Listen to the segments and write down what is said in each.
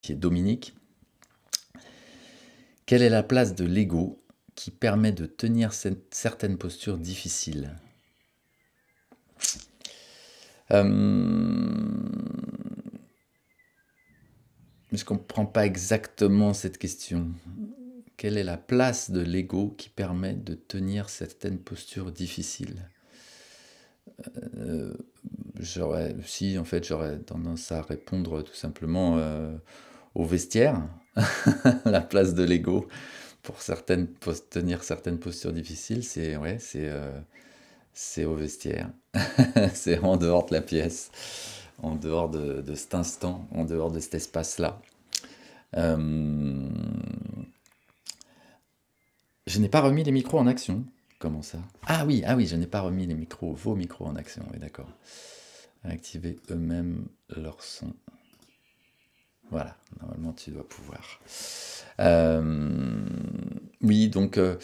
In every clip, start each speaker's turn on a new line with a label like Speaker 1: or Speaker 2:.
Speaker 1: qui est Dominique. Quelle est la place de l'ego qui permet de tenir certaines postures difficiles? Je ne comprends pas exactement cette question. Quelle est la place de l'ego qui permet de tenir certaines postures difficiles? Si, en fait, j'aurais tendance à répondre tout simplement au vestiaire, la place de l'ego pour tenir certaines postures difficiles, c'est au vestiaire. C'est en dehors de la pièce, en dehors de cet instant, en dehors de cet espace-là. Je n'ai pas remis les micros en action. Comment ça? Ah oui, je n'ai pas remis vos micros en action, oui, d'accord. Activer eux-mêmes leur son. Voilà, normalement tu dois pouvoir. Oui, donc oui,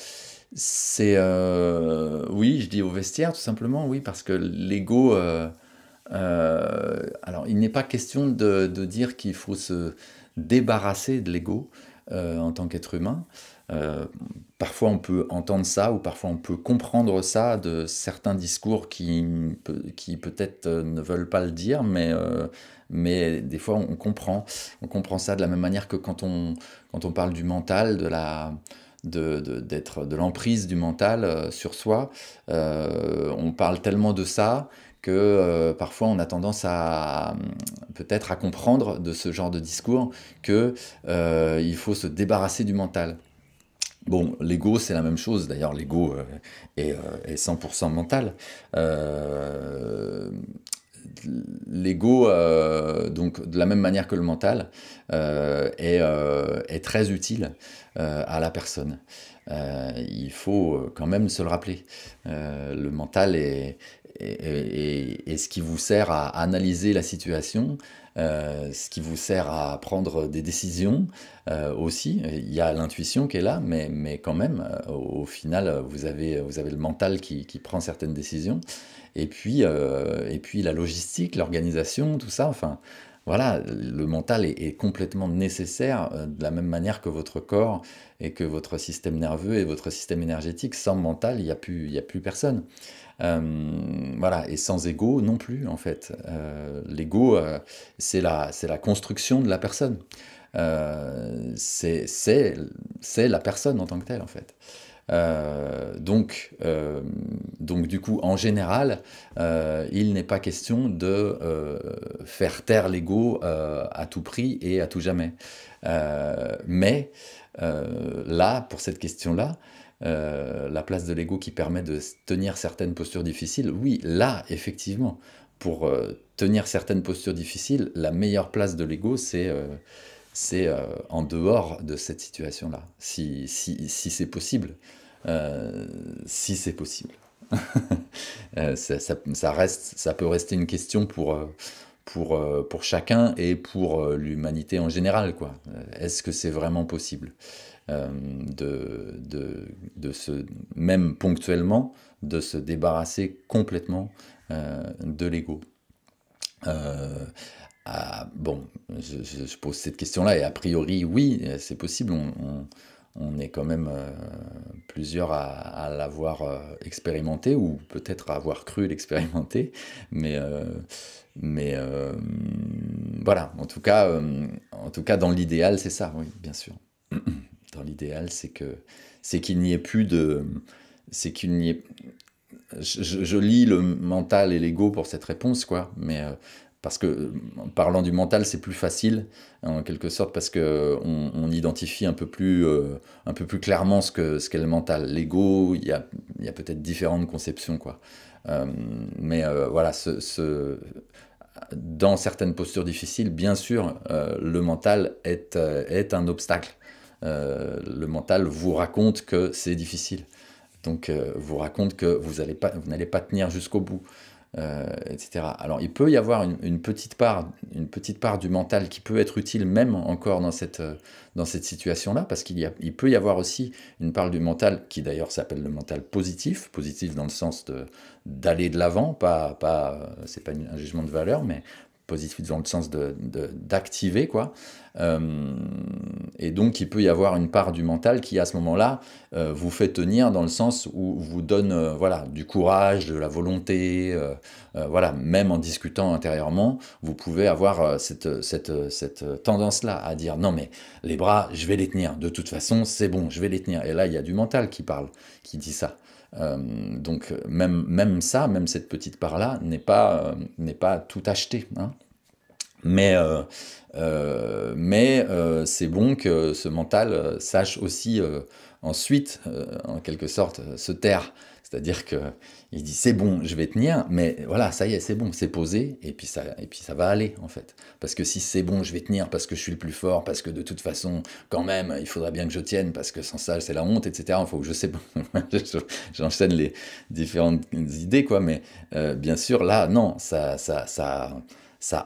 Speaker 1: je dis au vestiaire tout simplement, oui, parce que l'ego... alors, il n'est pas question de dire qu'il faut se débarrasser de l'ego en tant qu'être humain. Parfois on peut entendre ça ou parfois on peut comprendre ça de certains discours qui peut-être ne veulent pas le dire, mais des fois on comprend ça de la même manière que quand on parle du mental, de l'emprise du mental sur soi. On parle tellement de ça que parfois on a tendance à peut-être à comprendre de ce genre de discours que il faut se débarrasser du mental. Bon, l'ego, c'est la même chose. D'ailleurs, l'ego est 100% mental. L'ego, donc de la même manière que le mental, est très utile à la personne. Il faut quand même se le rappeler. Le mental est ce qui vous sert à analyser la situation, ce qui vous sert à prendre des décisions aussi. Il y a l'intuition qui est là, mais quand même, au final, vous avez le mental qui prend certaines décisions. Et puis la logistique, l'organisation, tout ça, enfin, voilà, le mental est complètement nécessaire de la même manière que votre corps et que votre système nerveux et votre système énergétique. Sans mental, il y a plus personne. Voilà, et sans ego non plus, en fait. L'ego, c'est la construction de la personne. C'est la personne en tant que telle, en fait. Donc du coup, en général, il n'est pas question de faire taire l'ego à tout prix et à tout jamais. Mais là, pour cette question-là, la place de l'ego qui permet de tenir certaines postures difficiles, oui, là, effectivement, pour tenir certaines postures difficiles, la meilleure place de l'ego, c'est en dehors de cette situation-là, si c'est possible. Si c'est possible. Ça peut rester une question pour chacun et pour l'humanité en général, quoi. Est-ce que c'est vraiment possible même ponctuellement, de se débarrasser complètement de l'ego? Bon, je pose cette question-là et a priori, oui, c'est possible. On est quand même plusieurs à l'avoir expérimenté ou peut-être à avoir cru l'expérimenter, mais voilà. En tout cas, dans l'idéal, c'est ça, oui, bien sûr. Dans l'idéal, c'est qu'il n'y ait plus de, c'est qu'il n'y ait je lis le mental et l'ego pour cette réponse, quoi, mais parce que, en parlant du mental, c'est plus facile, en quelque sorte, parce qu'on identifie un peu plus clairement ce qu'est le mental. L'ego, il y a peut-être différentes conceptions, quoi. Mais voilà, dans certaines postures difficiles, bien sûr, le mental est un obstacle. Le mental vous raconte que c'est difficile. Donc, vous raconte que vous n'allez pas tenir jusqu'au bout, etc. Alors, il peut y avoir une petite part du mental qui peut être utile même encore dans cette situation-là, parce il peut y avoir aussi une part du mental qui d'ailleurs s'appelle le mental positif dans le sens d'aller de l'avant, c'est pas un jugement de valeur, mais positif dans le sens d'activer, quoi. Et donc, il peut y avoir une part du mental qui, à ce moment-là, vous fait tenir dans le sens où vous donne voilà, du courage, de la volonté. Voilà, même en discutant intérieurement, vous pouvez avoir cette tendance-là à dire non, mais les bras, je vais les tenir. De toute façon, c'est bon, je vais les tenir. Et là, il y a du mental qui parle, qui dit ça. Donc, même ça, même cette petite part-là, n'est pas tout acheté, hein. Mais c'est bon que ce mental sache aussi ensuite, en quelque sorte, se taire. C'est-à-dire que il dit c'est bon, je vais tenir, mais voilà, ça y est, c'est bon, c'est posé, et puis ça va aller en fait. Parce que si c'est bon, je vais tenir parce que je suis le plus fort, parce que de toute façon, quand même, il faudrait bien que je tienne, parce que sans ça, c'est la honte, etc. Il faut que je sais pas, j'enchaîne les différentes idées, quoi, mais bien sûr, là, non, ça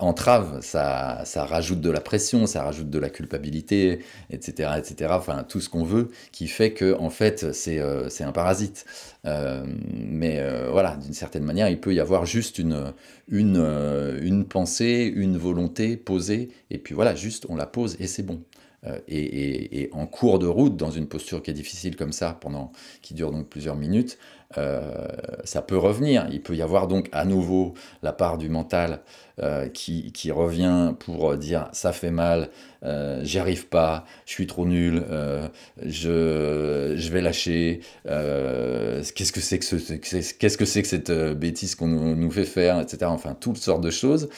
Speaker 1: entrave, ça rajoute de la pression, ça rajoute de la culpabilité, etc., etc. Enfin, tout ce qu'on veut, qui fait que, en fait, c'est un parasite. Mais voilà, d'une certaine manière, il peut y avoir juste une pensée, une volonté posée, et puis voilà, juste on la pose et c'est bon. Et en cours de route, dans une posture qui est difficile comme ça, qui dure donc plusieurs minutes, ça peut revenir. Il peut y avoir donc à nouveau la part du mental qui revient pour dire ça fait mal, j'y arrive pas, je suis trop nul, je vais lâcher, qu'est-ce que c'est que cette bêtise qu'on nous fait faire, etc. Enfin, toutes sortes de choses.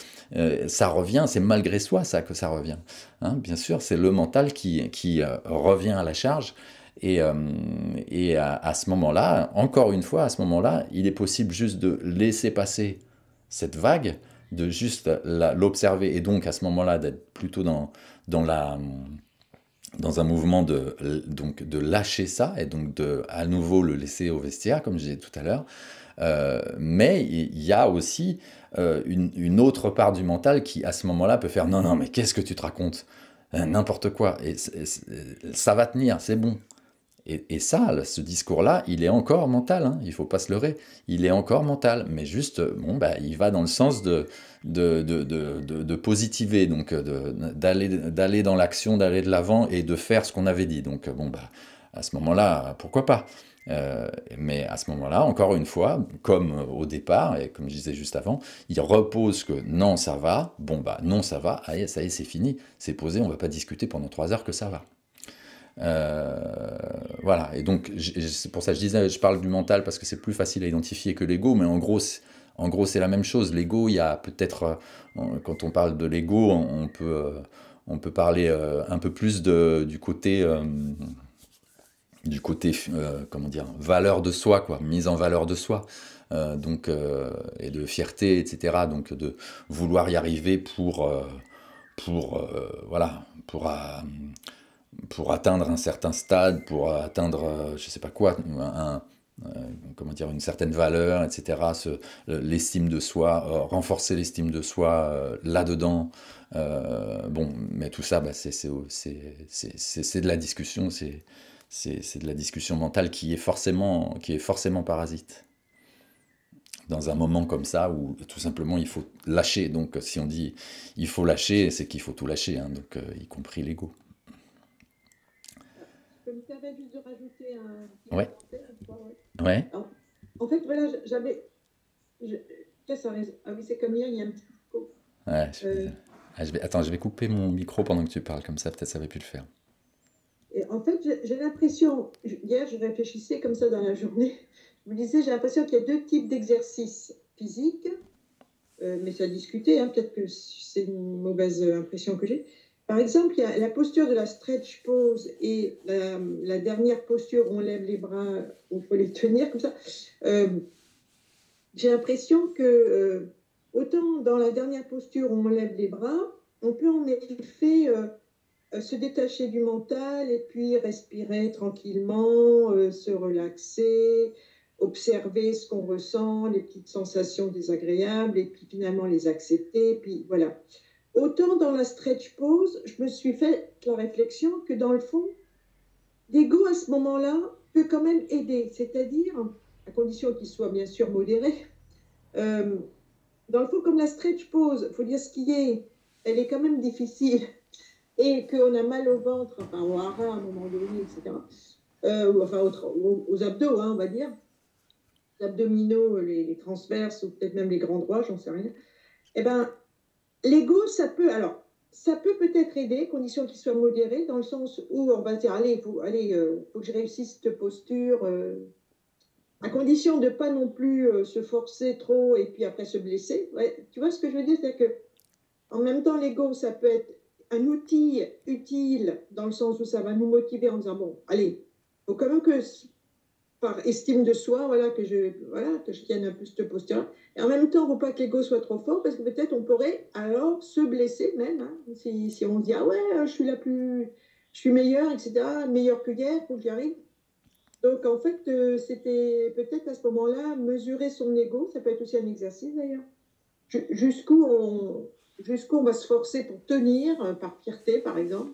Speaker 1: Ça revient, c'est malgré soi ça que ça revient, hein. Bien sûr, c'est le mental qui revient à la charge. Et à ce moment-là, encore une fois, à ce moment-là, il est possible juste de laisser passer cette vague, de juste l'observer, et donc à ce moment-là d'être plutôt dans la, dans un mouvement donc de lâcher ça, et donc de à nouveau le laisser au vestiaire, comme je disais tout à l'heure. Mais il y a aussi une autre part du mental qui, à ce moment-là, peut faire non, non, mais qu'est-ce que tu te racontes? N'importe quoi. Ça va tenir, c'est bon. Et ça, ce discours-là, il est encore mental, hein, il ne faut pas se leurrer. Il est encore mental, mais juste, bon, bah, il va dans le sens de positiver, donc d'aller dans l'action, d'aller de l'avant et de faire ce qu'on avait dit. Donc, bon, bah, à ce moment-là, pourquoi pas? Mais à ce moment-là, encore une fois, comme au départ, et comme je disais juste avant, il repose que non, ça va, bon, bah, non, ça va, allez, ça y est, c'est fini, c'est posé, on ne va pas discuter pendant 3 heures que ça va. Voilà, et donc c'est pour ça que je disais, je parle du mental parce que c'est plus facile à identifier que l'ego, mais en gros c'est la même chose. L'ego, il y a peut-être, quand on parle de l'ego, on peut parler un peu plus du côté comment dire, valeur de soi, quoi, mise en valeur de soi. Et de fierté, etc. Donc de vouloir y arriver voilà, pour atteindre un certain stade, pour atteindre, je sais pas quoi, comment dire, une certaine valeur, etc. L'estime de soi, renforcer l'estime de soi là-dedans. Bon, mais tout ça, bah, c'est de la discussion, c'est de la discussion mentale qui est forcément parasite. Dans un moment comme ça où tout simplement il faut lâcher. Donc si on dit il faut lâcher, c'est qu'il faut tout lâcher, hein, donc y compris l'ego.
Speaker 2: Je me permets juste de rajouter un petit
Speaker 1: Ouais,
Speaker 2: commentaire.
Speaker 1: ouais,
Speaker 2: Alors, en fait, voilà, je- ça ah oui, c'est comme hier, il y a un petit coup.
Speaker 1: ouais.
Speaker 2: Euh,
Speaker 1: Attends, je vais couper mon micro pendant que tu parles, comme ça peut-être ça va plus le faire.
Speaker 2: et en fait, j'ai l'impression, hier, je réfléchissais comme ça dans la journée, je me disais, j'ai l'impression qu'il y a deux types d'exercices physiques, mais ça a discuté, hein, peut-être que c'est une mauvaise impression que j'ai. Par exemple, il y a la posture de la stretch pose et la dernière posture où on lève les bras, où il faut les tenir comme ça. Euh, j'ai l'impression que autant dans la dernière posture où on lève les bras, on peut en effet se détacher du mental et puis respirer tranquillement, se relaxer, observer ce qu'on ressent, les petites sensations désagréables et puis finalement les accepter. Puis voilà. Autant dans la stretch pose, je me suis fait la réflexion que dans le fond, l'ego à ce moment-là peut quand même aider, c'est-à-dire, à condition qu'il soit bien sûr modéré, euh, dans le fond, comme la stretch pose, il faut dire ce qui est, elle est quand même difficile et qu'on a mal au ventre, enfin au hara à un moment donné, etc. Ou enfin aux abdos, hein, on va dire, les abdominaux, les transverses ou peut-être même les grands droits, j'en sais rien. Eh ben, l'ego, ça peut, alors, ça peut peut-être aider, condition qu'il soit modéré, dans le sens où on va se dire, allez, faut que je réussisse cette posture, à condition de ne pas non plus se forcer trop et puis après se blesser. Ouais, tu vois ce que je veux dire? C'est que en même temps, l'ego, ça peut être un outil utile dans le sens où ça va nous motiver en disant, bon, allez, il faut quand même que, par estime de soi, voilà, que je tienne un peu cette posture. Et en même temps, il ne faut pas que l'ego soit trop fort parce que peut-être on pourrait alors se blesser même, hein, si on dit, ah ouais, je suis meilleur, etc., meilleur que hier, faut que j'y arrive. Donc, en fait, c'était peut-être à ce moment-là, mesurer son ego, ça peut être aussi un exercice d'ailleurs. Jusqu'où on va se forcer pour tenir, par fierté, par exemple.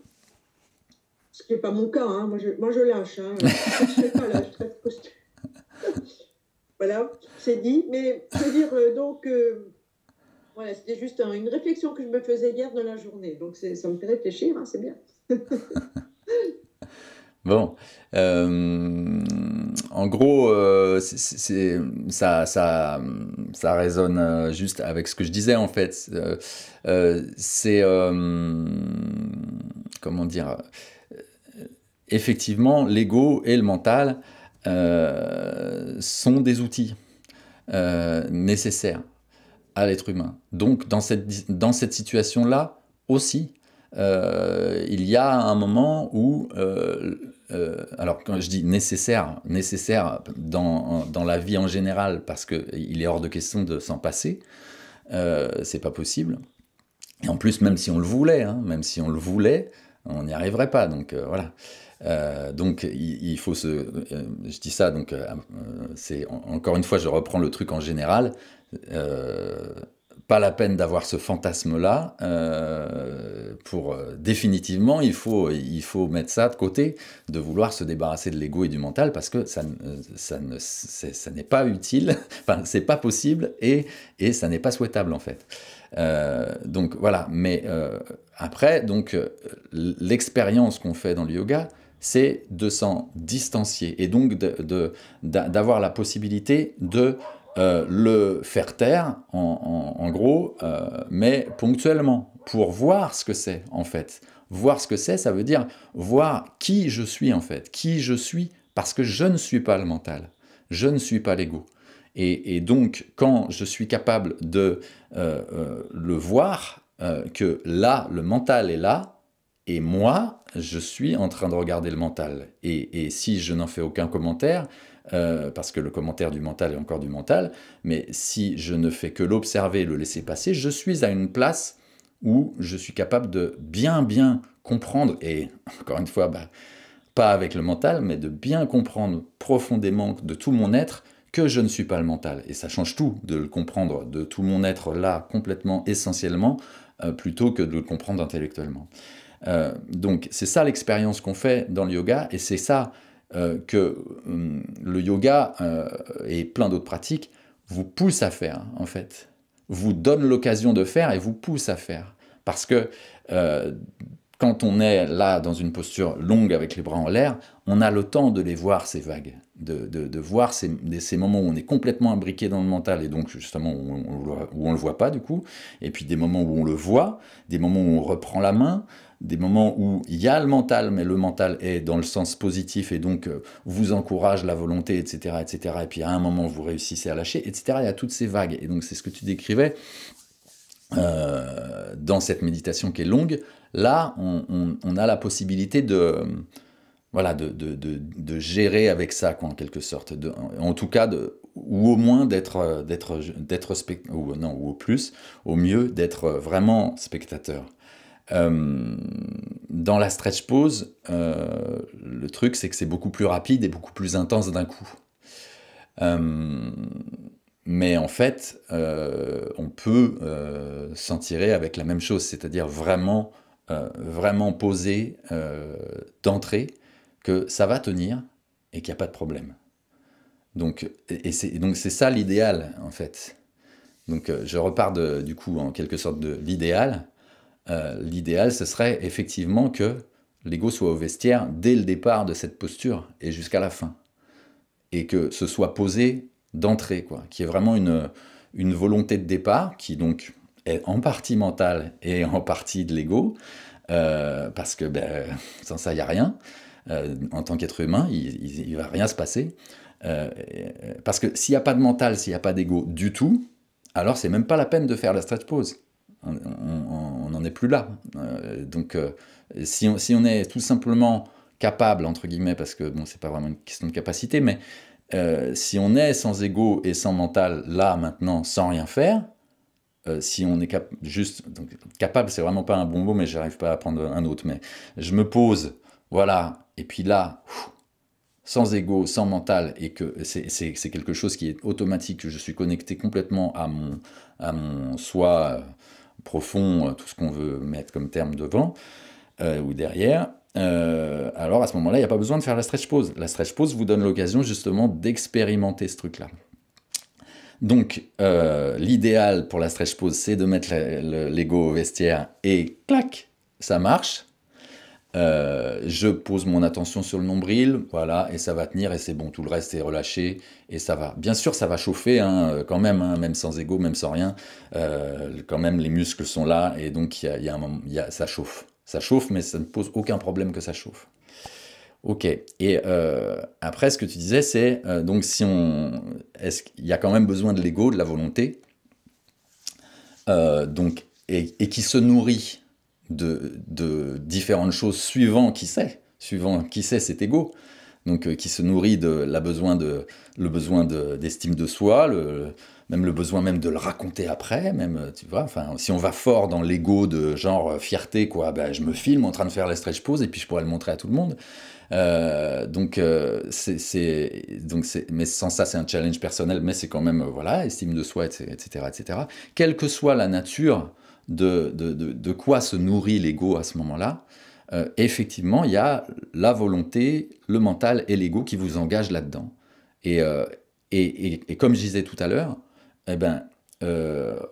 Speaker 2: Ce qui n'est pas mon cas, hein. Moi, je lâche. Hein. Je ne serai pas là, je serai postée. Voilà, c'est dit. Mais je veux dire, voilà, c'était juste une réflexion que je me faisais hier dans la journée. Donc, ça me fait réfléchir, hein, c'est bien.
Speaker 1: Bon, en gros, ça résonne juste avec ce que je disais en fait. C'est, comment dire, effectivement, l'ego et le mental sont des outils nécessaires à l'être humain. Donc, dans cette situation-là aussi, il y a un moment où, alors quand je dis nécessaire dans la vie en général, parce qu'il est hors de question de s'en passer, c'est pas possible. Et en plus, même si on le voulait, hein, même si on le voulait, on n'y arriverait pas. Donc voilà. Donc il faut je dis ça, donc c'est encore une fois, je reprends le truc en général. Euh, Pas la peine d'avoir ce fantasme-là. Définitivement, il faut mettre ça de côté, de vouloir se débarrasser de l'ego et du mental, parce que ça n'est pas utile, enfin, c'est pas possible, et ça n'est pas souhaitable, en fait. Donc voilà, mais après, donc, l'expérience qu'on fait dans le yoga, c'est de s'en distancier, et donc d'avoir la possibilité de le faire taire, en gros, mais ponctuellement, pour voir ce que c'est, en fait. Voir ce que c'est, ça veut dire voir qui je suis, en fait. Qui je suis, parce que je ne suis pas le mental. Je ne suis pas l'ego. Et donc, quand je suis capable de le voir, que là, le mental est là, et moi, je suis en train de regarder le mental. Et si je n'en fais aucun commentaire, parce que le commentaire du mental est encore du mental, mais si je ne fais que l'observer et le laisser passer, je suis à une place où je suis capable de bien comprendre, et encore une fois, pas avec le mental, mais de bien comprendre profondément de tout mon être que je ne suis pas le mental. Et ça change tout de le comprendre de tout mon être là, complètement, essentiellement, plutôt que de le comprendre intellectuellement. Donc c'est ça l'expérience qu'on fait dans le yoga, et c'est ça que le yoga et plein d'autres pratiques vous poussent à faire, en fait. Vous donnent l'occasion de faire et vous poussent à faire. Parce que quand on est là dans une posture longue avec les bras en l'air, on a le temps de les voir, ces vagues, de voir ces moments où on est complètement imbriqué dans le mental, et donc justement où on le voit pas du coup, et puis des moments où on le voit, des moments où on reprend la main, des moments où il y a le mental, mais le mental est dans le sens positif et donc vous encourage la volonté, etc., etc. Et puis à un moment, vous réussissez à lâcher, etc. Il y a toutes ces vagues. Et donc c'est ce que tu décrivais dans cette méditation qui est longue. Là, on a la possibilité voilà, de gérer avec ça, quoi, en quelque sorte. En tout cas, ou au moins ou au plus, au mieux, d'être vraiment spectateur. Dans la stretch pose, le truc c'est que c'est beaucoup plus rapide et beaucoup plus intense d'un coup. Euh, mais en fait, on peut s'en tirer avec la même chose, c'est-à-dire vraiment poser d'entrée que ça va tenir et qu'il n'y a pas de problème. Donc, donc c'est ça l'idéal en fait. Donc je repars du coup en quelque sorte de l'idéal. L'idéal, ce serait effectivement que l'ego soit au vestiaire dès le départ de cette posture et jusqu'à la fin. Et que ce soit posé d'entrée, quoi. Qu'il y ait vraiment une volonté de départ qui donc est en partie mentale et en partie de l'ego, parce que sans ça, il n'y a rien. En tant qu'être humain, il ne va rien se passer. Parce que s'il n'y a pas de mental, s'il n'y a pas d'ego du tout, alors c'est même pas la peine de faire la stretch pause. On n'en est plus là. Donc si on est tout simplement capable, entre guillemets, parce que bon, c'est pas vraiment une question de capacité, mais si on est sans ego et sans mental, là, maintenant, sans rien faire, si on est juste... Donc, capable, c'est vraiment pas un bon mot, mais j'arrive pas à prendre un autre, mais je me pose, voilà, et puis là, sans ego, sans mental, et que c'est quelque chose qui est automatique, que je suis connecté complètement à mon soi profond, tout ce qu'on veut mettre comme terme devant, ou derrière, alors à ce moment-là, il n'y a pas besoin de faire la stretch pause. La stretch pause vous donne l'occasion justement d'expérimenter ce truc-là. Donc, l'idéal pour la stretch pause, c'est de mettre l'ego au vestiaire et clac, ça marche. Je pose mon attention sur le nombril, voilà, et ça va tenir, et c'est bon, tout le reste est relâché, et ça va. Bien sûr, ça va chauffer, hein, quand même, hein, même sans ego, même sans rien, quand même, les muscles sont là, et donc il y a un moment, ça chauffe. Ça chauffe, mais ça ne pose aucun problème que ça chauffe. Ok, et après, ce que tu disais, c'est, donc est-ce qu'il y a quand même besoin de l'ego, de la volonté, donc, et qui se nourrit de différentes choses suivant qui c'est cet ego, donc qui se nourrit de le besoin d'estime de soi, même le besoin même de le raconter après, même, tu vois, enfin, si on va fort dans l'ego de genre fierté, quoi, ben, je me filme en train de faire la stretch pose et puis je pourrais le montrer à tout le monde. Mais sans ça, c'est un challenge personnel, mais c'est quand même, voilà, estime de soi, etc., etc. Quelle que soit la nature de quoi se nourrit l'ego à ce moment-là, effectivement, il y a la volonté, le mental et l'ego qui vous engagent là-dedans. Et, et comme je disais tout à l'heure, eh ben,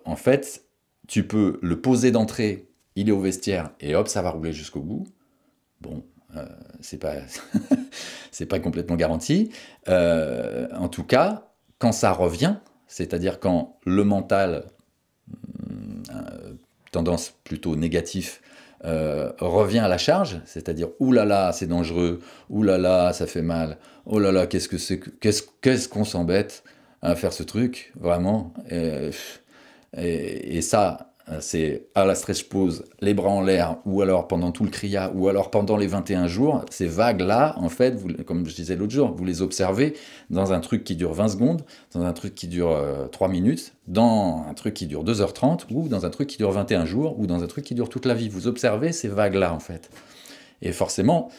Speaker 1: en fait, tu peux le poser d'entrée, il est au vestiaire, et hop, ça va rouler jusqu'au bout. Bon, c'est pas, c'est pas complètement garanti. En tout cas, quand ça revient, c'est-à-dire quand le mental, tendance plutôt négatif, revient à la charge, c'est-à-dire « oulala, c'est dangereux, oulala, ça fait mal, oh là là, qu'est-ce qu'on s'embête à faire ce truc, vraiment ?» Et ça, c'est à la stretch pose, les bras en l'air, ou alors pendant tout le kriya, ou alors pendant les 21 jours, ces vagues-là, en fait, comme je disais l'autre jour, vous les observez dans un truc qui dure 20 secondes, dans un truc qui dure 3 minutes, dans un truc qui dure 2h30, ou dans un truc qui dure 21 jours, ou dans un truc qui dure toute la vie. Vous observez ces vagues-là, en fait. Et forcément,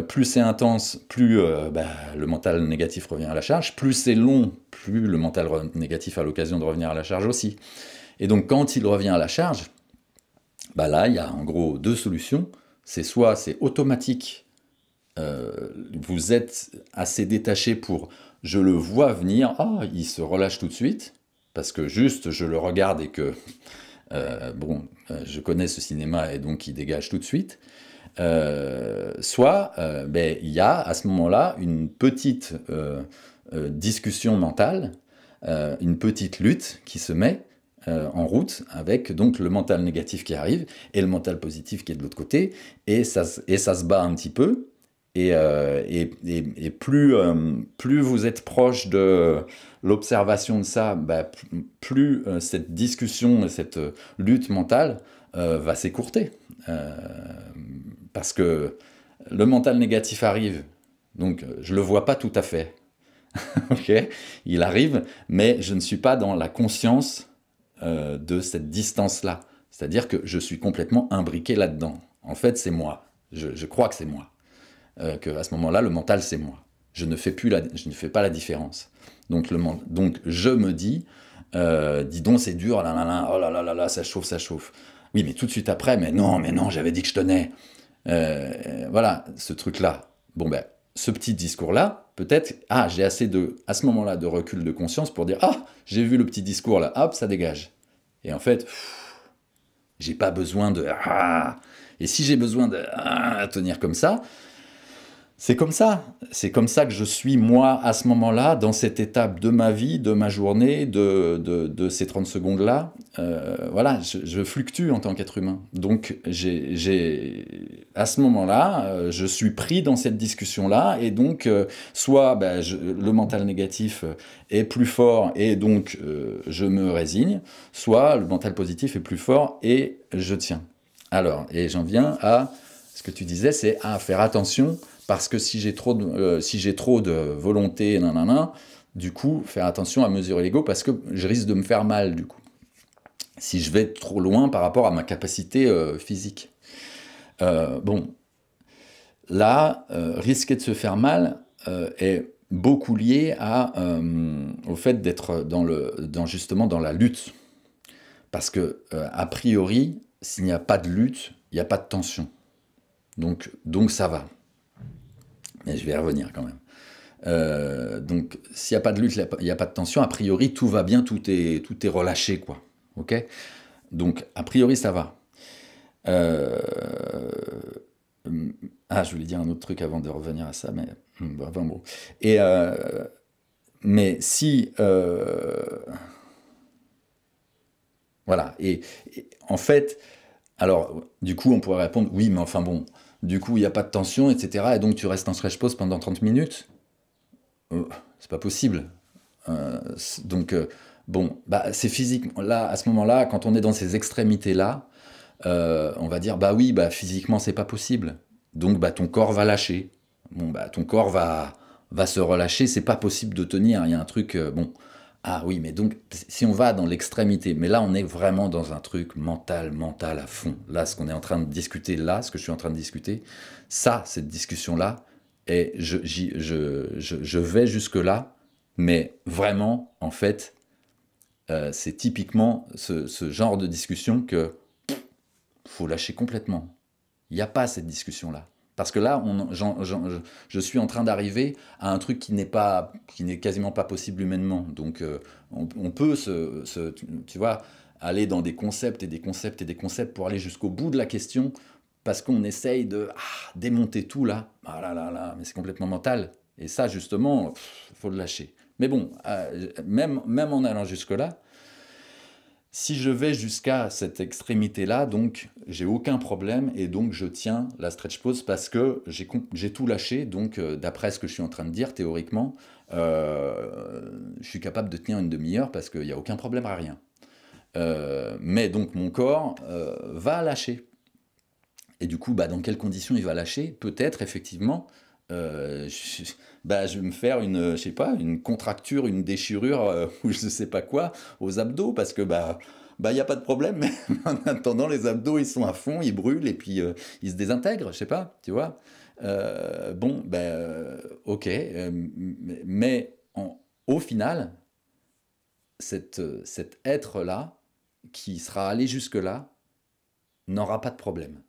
Speaker 1: plus c'est intense, plus le mental négatif revient à la charge, plus c'est long, plus le mental négatif a l'occasion de revenir à la charge aussi. Et donc, quand il revient à la charge, bah là, il y a en gros deux solutions. C'est soit c'est automatique, vous êtes assez détaché pour « je le vois venir, ah, il se relâche tout de suite », parce que juste je le regarde et que, je connais ce cinéma et donc il dégage tout de suite. Soit il y a à ce moment-là une petite discussion mentale, une petite lutte qui se met en route avec donc le mental négatif qui arrive et le mental positif qui est de l'autre côté, et ça se bat un petit peu, et plus vous êtes proche de l'observation de ça, plus cette discussion et cette lutte mentale va s'écourter. Parce que le mental négatif arrive, donc je ne le vois pas tout à fait. Okay, il arrive, mais je ne suis pas dans la conscience de cette distance-là. C'est-à-dire que je suis complètement imbriqué là-dedans. En fait, c'est moi. Je crois que c'est moi. Qu'à ce moment-là, le mental, c'est moi. Je ne fais pas la différence. Donc je me dis, dis donc, c'est dur, là, là, là, oh là là là là, ça chauffe, ça chauffe. Oui, mais tout de suite après, mais non, j'avais dit que je tenais. Voilà, ce truc-là. Bon, ce petit discours-là, peut-être, j'ai assez à ce moment-là, de recul de conscience pour dire, j'ai vu le petit discours là, hop, ça dégage. Et en fait, j'ai pas besoin de, et si j'ai besoin de, tenir comme ça, c'est comme ça. C'est comme ça que je suis, moi, à ce moment-là, dans cette étape de ma vie, de ma journée, de ces 30 secondes-là. Voilà, je fluctue en tant qu'être humain. Donc, à ce moment-là, je suis pris dans cette discussion-là, et donc, soit le mental négatif est plus fort, et donc je me résigne, soit le mental positif est plus fort, et je tiens. Alors, et j'en viens à ce que tu disais, c'est à faire attention. Parce que si j'ai trop de volonté, du coup, faire attention à mesurer l'ego, parce que je risque de me faire mal, du coup. Si je vais trop loin par rapport à ma capacité physique. Bon, là, risquer de se faire mal est beaucoup lié au fait d'être justement dans la lutte. Parce que, a priori, s'il n'y a pas de lutte, il n'y a pas de tension. Donc ça va. Mais je vais y revenir quand même. Donc, s'il n'y a pas de lutte, il n'y a pas de tension, a priori, tout va bien, tout est relâché, quoi. Ok. Donc, a priori, ça va. Je voulais dire un autre truc avant de revenir à ça, mais bon. Mais si... voilà. Et en fait, alors, du coup, on pourrait répondre, oui, mais enfin bon, du coup, il n'y a pas de tension, etc. Et donc, tu restes en stretch pose pendant 30 minutes. C'est pas possible. Donc, bon, c'est physique. Là, à ce moment-là, quand on est dans ces extrémités-là, on va dire, oui, physiquement, c'est pas possible. Donc, ton corps va lâcher. Bon, ton corps va se relâcher. C'est pas possible de tenir. Il y a un truc, bon. Ah oui, mais donc, si on va dans l'extrémité, mais là, on est vraiment dans un truc mental à fond. Là, ce qu'on est en train de discuter, ce que je suis en train de discuter, cette discussion-là, et je vais jusque-là, mais vraiment, en fait, c'est typiquement ce genre de discussion que faut lâcher complètement. Il n'y a pas cette discussion-là. Parce que là, je suis en train d'arriver à un truc qui n'est quasiment pas possible humainement. Donc, on peut tu vois, aller dans des concepts et des concepts et des concepts pour aller jusqu'au bout de la question, parce qu'on essaye de démonter tout là. Ah là là là, mais c'est complètement mental. Et ça, justement, faut le lâcher. Mais bon, même en allant jusque-là, si je vais jusqu'à cette extrémité-là, donc j'ai aucun problème, et donc je tiens la stretch pose parce que j'ai tout lâché. Donc d'après ce que je suis en train de dire, théoriquement, je suis capable de tenir une demi-heure parce qu'il n'y a aucun problème à rien. Mais donc mon corps va lâcher. Et du coup, dans quelles conditions il va lâcher? Peut-être effectivement, je vais me faire je sais pas, une contracture, une déchirure ou je sais pas quoi aux abdos, parce que y a pas de problème. Mais en attendant, les abdos ils sont à fond, ils brûlent, et puis ils se désintègrent, je sais pas, tu vois. Ok, mais au final, cet être là qui sera allé jusque là n'aura pas de problème.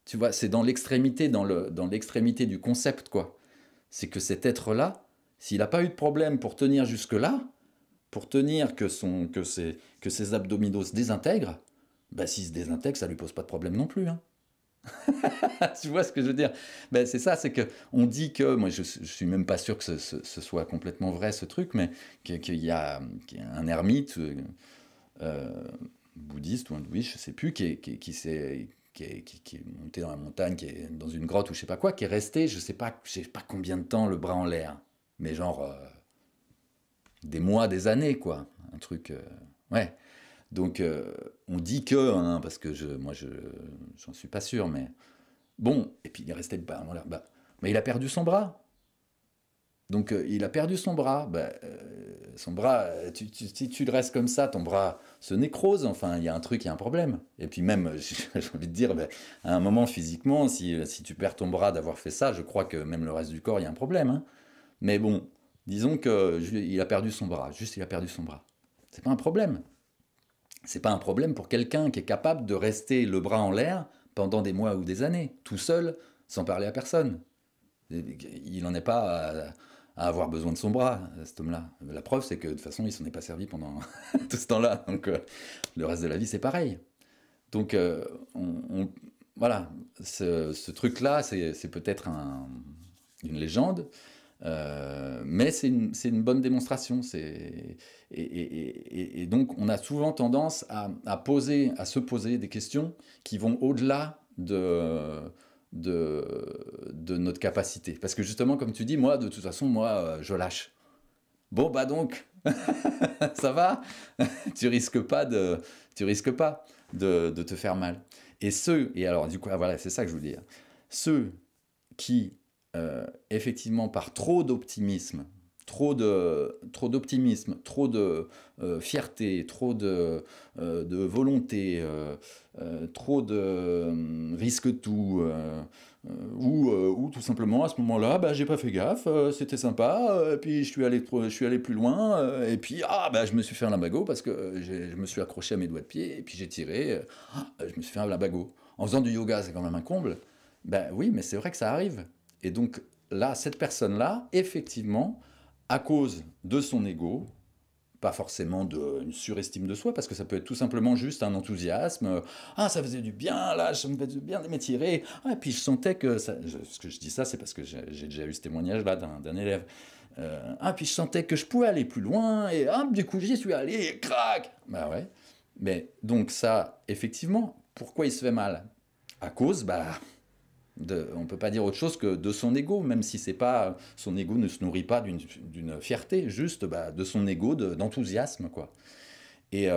Speaker 1: Tu vois, c'est dans l'extrémité, dans l'extrémité du concept, quoi. C'est que cet être-là, s'il n'a pas eu de problème pour tenir jusque-là, pour tenir que ses abdominaux se désintègrent, s'il se désintègre, ça lui pose pas de problème non plus, hein. Tu vois ce que je veux dire? C'est ça, c'est que on dit que, moi je suis même pas sûr que ce soit complètement vrai, ce truc, mais qu'il y a un ermite bouddhiste ou hindouiste, je sais plus, qui est monté dans la montagne, qui est dans une grotte ou je sais pas quoi, qui est resté, je sais pas combien de temps, le bras en l'air, mais genre des mois, des années, quoi, un truc, ouais. Donc on dit que, hein, parce que j'en suis pas sûr, mais bon, et puis il est resté, mais il a perdu son bras. Donc il a perdu son bras. Son bras, si tu le restes comme ça, ton bras se nécrose. Enfin, il y a un truc, il y a un problème. Et puis même, j'ai envie de dire, à un moment physiquement, si tu perds ton bras d'avoir fait ça, je crois que même le reste du corps, il y a un problème, hein. Mais bon, disons qu'il a perdu son bras. Juste, il a perdu son bras. C'est pas un problème. C'est pas un problème pour quelqu'un qui est capable de rester le bras en l'air pendant des mois ou des années, tout seul, sans parler à personne. Il n'en est pas à avoir besoin de son bras, cet homme-là. La preuve, c'est que de toute façon, il s'en est pas servi pendant tout ce temps-là. Donc, le reste de la vie, c'est pareil. Donc, voilà, ce truc-là, c'est peut-être une légende, mais c'est une bonne démonstration. Et donc, on a souvent tendance à se poser des questions qui vont au-delà de notre capacité. Parce que justement, comme tu dis, moi, de toute façon, moi, je lâche. Bon, bah donc, ça va, tu risques pas de te faire mal. Et alors, du coup, ah, voilà, c'est ça que je voulais dire. Ceux qui, effectivement, par trop d'optimisme, trop de fierté, trop de volonté, trop de risque tout, ou tout simplement à ce moment-là, bah, j'ai pas fait gaffe, c'était sympa, puis je suis allé plus loin, et puis bah, je me suis fait un limbago parce que je me suis accroché à mes doigts de pied, et puis j'ai tiré, je me suis fait un limbago. En faisant du yoga, c'est quand même un comble. Ben oui, mais c'est vrai que ça arrive. Et donc là, cette personne-là, effectivement, à cause de son ego, pas forcément d'une surestime de soi, parce que ça peut être tout simplement juste un enthousiasme. Ah, ça faisait du bien, là, ça me faisait du bien de m'étirer. Ah, et puis je sentais que ce que je dis ça, c'est parce que j'ai déjà eu ce témoignage-là d'un élève. Puis je sentais que je pouvais aller plus loin, et du coup, j'y suis allé, et crac. Bah ouais. Mais donc ça, effectivement, pourquoi il se fait mal? À cause, on ne peut pas dire autre chose que de son ego, même si c'est pas son ego ne se nourrit pas d'une fierté, juste de son ego d'enthousiasme, quoi. Et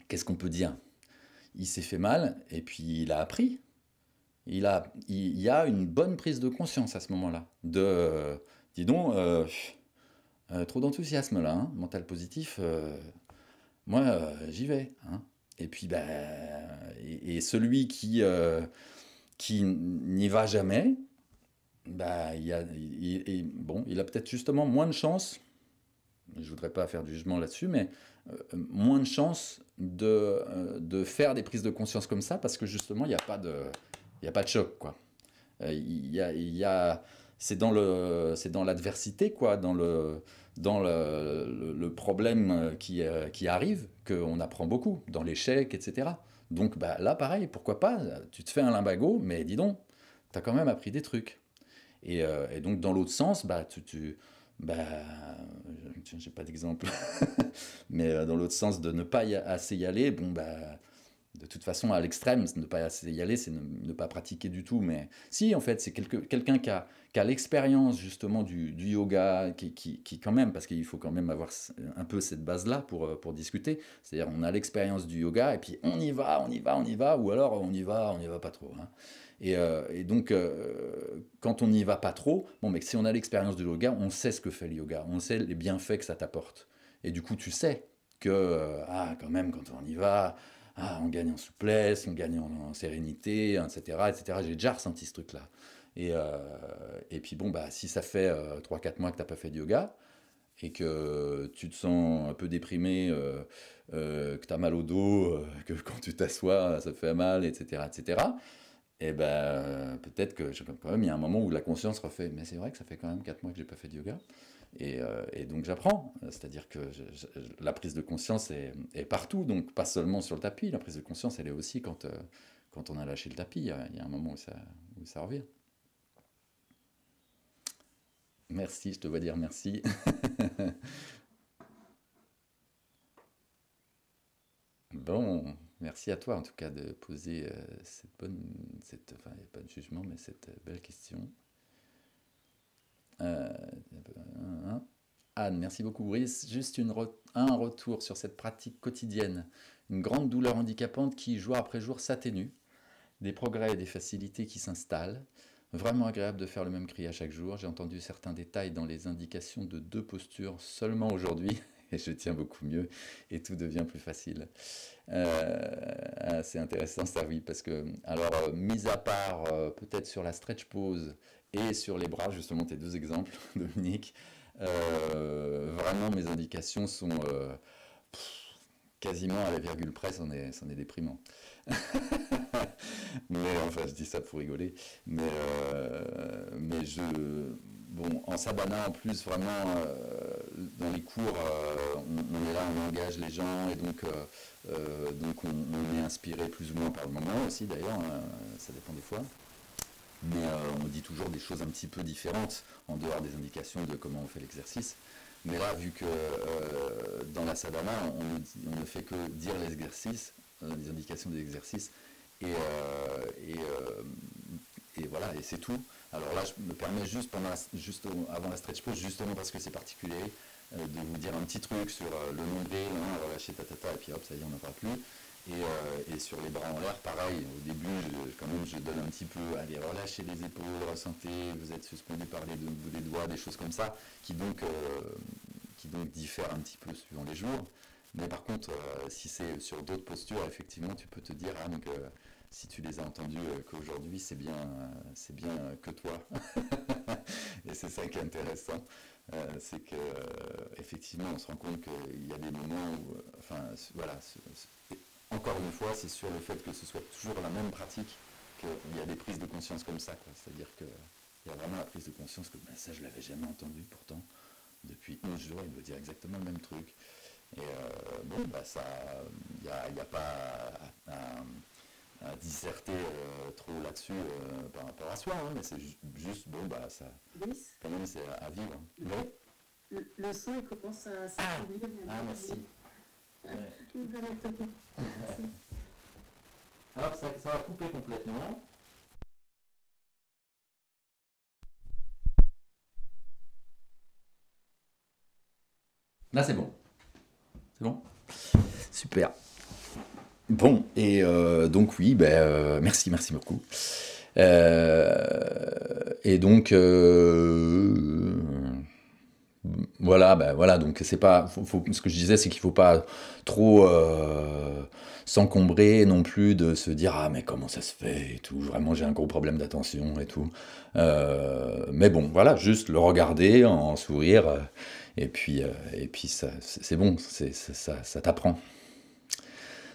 Speaker 1: qu'est-ce qu'on peut dire? Il s'est fait mal et puis il a appris. Il y a une bonne prise de conscience à ce moment-là. Dis donc, trop d'enthousiasme là, hein, mental positif. Moi, j'y vais. Hein. Et puis, et celui qui n'y va jamais, il a peut-être justement moins de chances, je voudrais pas faire du jugement là-dessus, mais moins de chances de faire des prises de conscience comme ça, parce que justement, il y a pas de choc, quoi. C'est dans l'adversité, quoi, dans le problème qui arrive, qu'on apprend beaucoup, dans l'échec, etc. Donc là, pareil, pourquoi pas, tu te fais un limbago, mais dis donc, tu as quand même appris des trucs. Et donc, dans l'autre sens, bah, j'ai pas d'exemple, mais dans l'autre sens, de ne pas assez y aller, de toute façon, à l'extrême, ne pas assez y aller, c'est ne pas pratiquer du tout. Mais si, en fait, c'est quelqu'un qui a l'expérience justement du yoga, qui quand même, parce qu'il faut quand même avoir un peu cette base-là pour discuter. C'est-à-dire, on a l'expérience du yoga, et puis on y va, ou alors on y va pas trop. Hein. Et donc, quand on n'y va pas trop, mais si on a l'expérience du yoga, on sait ce que fait le yoga, on sait les bienfaits que ça t'apporte. Et du coup, tu sais que, quand même, quand on y va, on gagne en souplesse, on gagne en sérénité, etc., etc. J'ai déjà ressenti ce truc-là. Et puis si ça fait 3-4 mois que tu n'as pas fait de yoga, et que tu te sens un peu déprimé, que tu as mal au dos, que quand tu t'assois, ça te fait mal, etc., etc., et peut-être que quand même, il y a un moment où la conscience refait, mais c'est vrai que ça fait quand même 4 mois que j'ai pas fait de yoga. Et donc j'apprends, c'est-à-dire que la prise de conscience est partout, donc pas seulement sur le tapis, la prise de conscience elle est aussi quand on a lâché le tapis, il y a un moment où ça revient. Merci, je te vois dire merci. Bon, merci à toi en tout cas de poser enfin il n'y a pas de jugement, mais cette belle question. Euh, Anne, merci beaucoup. Brice, juste un retour sur cette pratique quotidienne. Une grande douleur handicapante qui, jour après jour, s'atténue. Des progrès et des facilités qui s'installent. Vraiment agréable de faire le même cri à chaque jour. J'ai entendu certains détails dans les indications de 2 postures seulement aujourd'hui. Et je tiens beaucoup mieux et tout devient plus facile. C'est intéressant ça, oui, parce que, alors, mis à part peut-être sur la stretch pose et sur les bras, justement, tes 2 exemples, Dominique, vraiment mes indications sont quasiment à la virgule près, c'en est déprimant. Mais enfin, je dis ça pour rigoler. Mais bon, en sabana en plus, vraiment, dans les cours, on est là, on engage les gens et donc on est inspiré plus ou moins par le moment aussi d'ailleurs, hein, ça dépend des fois. Mais on dit toujours des choses un petit peu différentes en dehors des indications de comment on fait l'exercice. Mais là, vu que dans la sadhana, on ne fait que dire l'exercice, les indications des exercices, et, euh, et, euh, et voilà, et c'est tout. Alors là, je me permets juste, avant la stretch pause, justement parce que c'est particulier, de vous dire un petit truc sur le nombril, hein, relâcher tatata, et puis hop, ça y est, on n'en parle plus. Et sur les bras en l'air, pareil, au début, quand même, je donne un petit peu, allez, relâchez les épaules, ressentez, vous êtes suspendu par les bouts des doigts, des choses comme ça, qui donc diffèrent un petit peu suivant les jours. Mais par contre, si c'est sur d'autres postures, effectivement, tu peux te dire, Anne, que si tu les as entendus qu'aujourd'hui, c'est bien que toi. Et c'est ça qui est intéressant, c'est que effectivement, on se rend compte qu'il y a des moments où, enfin, voilà, encore une fois, c'est sur le fait que ce soit toujours la même pratique qu'il y a des prises de conscience comme ça, quoi. C'est-à-dire qu'il y a vraiment la prise de conscience que ben, ça, je l'avais jamais entendu pourtant. Depuis 11 jours, il me dire exactement le même truc. Et bon, bah ça, il n'y a pas à disserter trop là-dessus par rapport à soi, hein, mais c'est juste, bon, bah ça,
Speaker 3: Brice,
Speaker 1: quand même, c'est à vivre.
Speaker 3: le son il commence à s'affaiblir.
Speaker 1: Ah, merci. Ouais.
Speaker 3: Merci.
Speaker 1: Alors, ça va couper complètement. Là, c'est bon. C'est bon? Super. Bon, et donc oui, ben, merci beaucoup. Et donc, voilà, ben voilà, donc c'est pas, ce que je disais, c'est qu'il faut pas trop s'encombrer non plus de se dire ah mais comment ça se fait et tout. Vraiment, j'ai un gros problème d'attention et tout. Mais bon, voilà, juste le regarder, en sourire, et puis ça, c'est bon, ça t'apprend.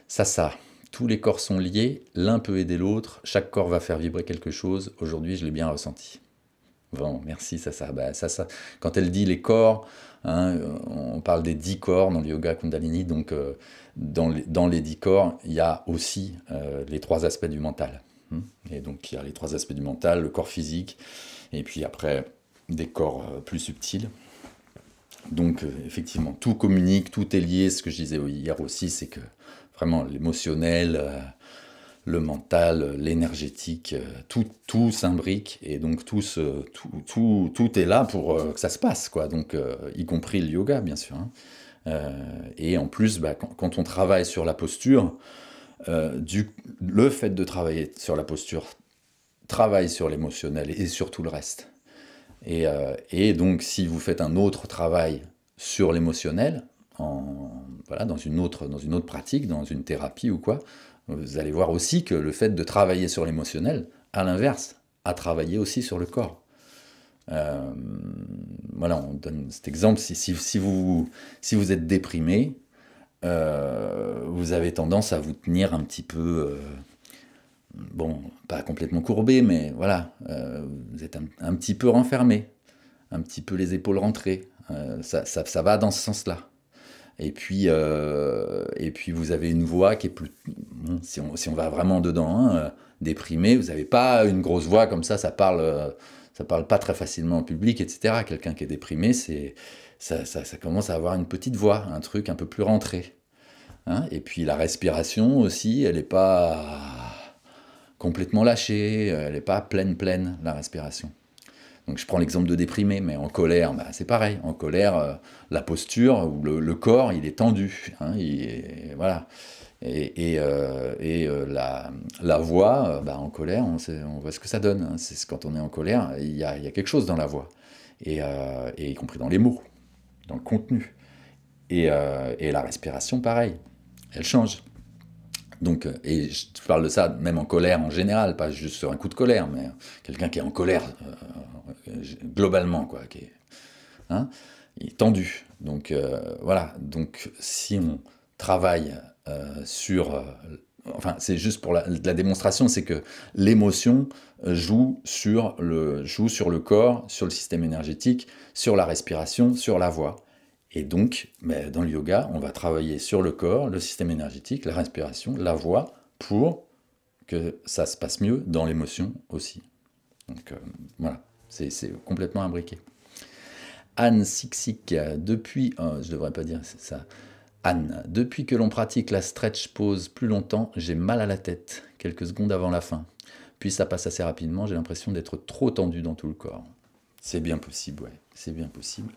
Speaker 1: Ça. Tous les corps sont liés, l'un peut aider l'autre, chaque corps va faire vibrer quelque chose. Aujourd'hui, je l'ai bien ressenti. Bon, merci, ça. Bah, ça. Quand elle dit les corps, hein, on parle des 10 corps dans le yoga Kundalini, donc dans les 10 corps, il y a aussi les 3 aspects du mental. Et donc, il y a les 3 aspects du mental, le corps physique, et puis après, des corps plus subtils. Donc, effectivement, tout communique, tout est lié. Ce que je disais hier aussi, c'est que vraiment l'émotionnel, le mental, l'énergétique, tout s'imbrique et donc tout est là pour que ça se passe, quoi. Donc, y compris le yoga, bien sûr, hein. Et en plus, bah, quand on travaille sur la posture, le fait de travailler sur la posture travaille sur l'émotionnel et sur tout le reste. Et donc, si vous faites un autre travail sur l'émotionnel, voilà, dans une autre pratique, dans une thérapie ou quoi, vous allez voir aussi que le fait de travailler sur l'émotionnel, à l'inverse, a travaillé aussi sur le corps. Voilà, on donne cet exemple. Si vous êtes déprimé, vous avez tendance à vous tenir un petit peu, bon, pas complètement courbé, mais voilà, vous êtes un petit peu renfermé, un petit peu les épaules rentrées. Ça va dans ce sens-là. Et puis vous avez une voix qui est plus... Bon, si on va vraiment dedans, hein, déprimé, vous n'avez pas une grosse voix comme ça parle pas très facilement au public, etc. Quelqu'un qui est déprimé, ça commence à avoir une petite voix, un truc un peu plus rentré, hein. Et puis la respiration aussi, elle n'est pas complètement lâchée, elle n'est pas pleine, la respiration. Donc je prends l'exemple de déprimé, mais en colère, bah, c'est pareil. En colère, la posture ou le corps, il est tendu, hein, voilà. Et la voix, bah, en colère, on voit ce que ça donne, hein. Quand on est en colère, il y a quelque chose dans la voix, et y compris dans les mots, dans le contenu. Et la respiration, pareil, elle change. Donc, et je parle de ça même en colère en général, pas juste sur un coup de colère, mais quelqu'un qui est en colère globalement, quoi, hein, il est tendu. Donc voilà. Donc si on travaille sur... enfin, c'est juste pour la démonstration, c'est que l'émotion joue sur le corps, sur le système énergétique, sur la respiration, sur la voix. Et donc, dans le yoga, on va travailler sur le corps, le système énergétique, la respiration, la voix, pour que ça se passe mieux dans l'émotion aussi. Donc voilà, c'est complètement imbriqué. Anne Sixic, depuis... je devrais pas dire ça. Anne, depuis que l'on pratique la stretch pose plus longtemps, j'ai mal à la tête, quelques secondes avant la fin. Puis ça passe assez rapidement, j'ai l'impression d'être trop tendu dans tout le corps. C'est bien possible, ouais, c'est bien possible.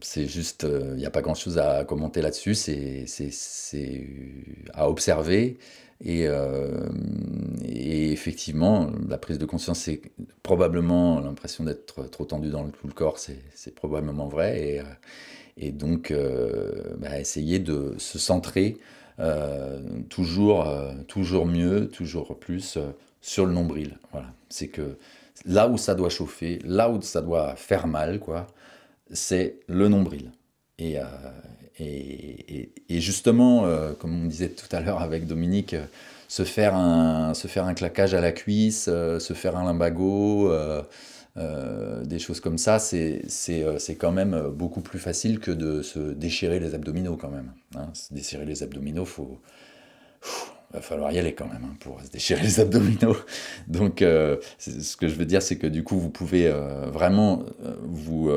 Speaker 1: C'est juste, il n'y a pas grand-chose à commenter là-dessus, c'est à observer. Et effectivement, la prise de conscience, c'est probablement l'impression d'être trop tendu dans tout le corps, c'est probablement vrai. Et donc, essayer de se centrer toujours mieux, toujours plus sur le nombril. Voilà. C'est que là où ça doit chauffer, là où ça doit faire mal, quoi, c'est le nombril. Et justement, comme on disait tout à l'heure avec Dominique, se faire un claquage à la cuisse, se faire un lumbago, des choses comme ça, c'est quand même beaucoup plus facile que de se déchirer les abdominaux quand même. Hein. Se déchirer les abdominaux, va falloir y aller quand même pour se déchirer les abdominaux. Donc, ce que je veux dire, c'est que du coup, vous pouvez vraiment vous